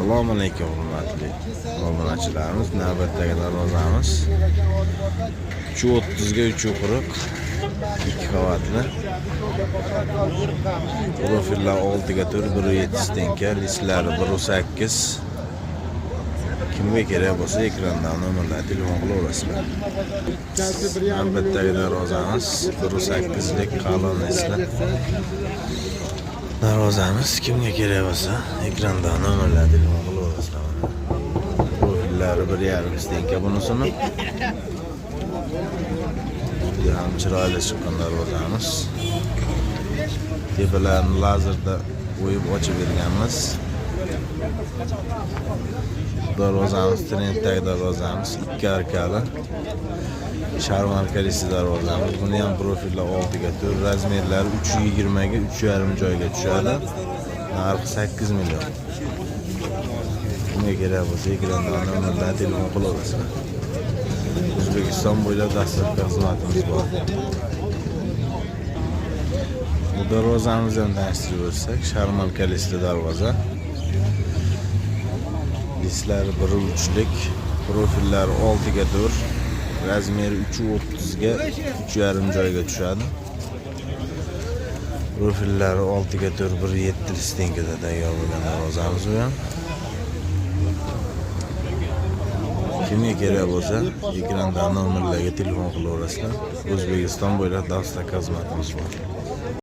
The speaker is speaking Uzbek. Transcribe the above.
Assalomu alaykum hurmatli obunachilarimiz. Navbatdagi darvozamiz 330 ga 340 2 qavatli. Profillar 6 ga 4 1.7 tenka, listlari 1.8. Kimga kerak bo'lsa ekrandan nomerlar telefon qilaverasizlar. Navbatdagi darvozamiz 1.8 lik qalin lislar. Darvozamiz kimga kerak bo'lsa ekranda nomerlar telefon qilaverasizlar. Profillari 1.5 tenka bunisini. Juda ham chiroyli chiqqan darvozamiz. Tepalarini lazerda o'yib ochib berganmiz. Darvozamiz trenddagi darvozamiz 2 arkali. Sharmarkali darvozamiz. Buni ham profillar 6 ga 4, razmerlari 320 ga 3,5 joyga tushadi. Narxi 8 million. Kimga kerak bo'lsa ekrandan nomerlar telefon qilaverasizlar. O'zbekiston bo'ylab dastlabki xizmatimiz bor. Bu darvozamizni ham tanishtirib o'tsak, sharmarkali darvoza. Listlari 1.3 lik, profillari 6 ga 4, razmeri 3.30 ga 3,5 joyga tushadi. Profillari 6 ga 4 1.7 tenkada tayyor bo'lgan darvozamiz bu ham. Kimga kerak bo'lsa ekranda nomerlarga telefon qilaverasizlar. O'zbekiston bo'ylab dastlabki xizmatimiz bor.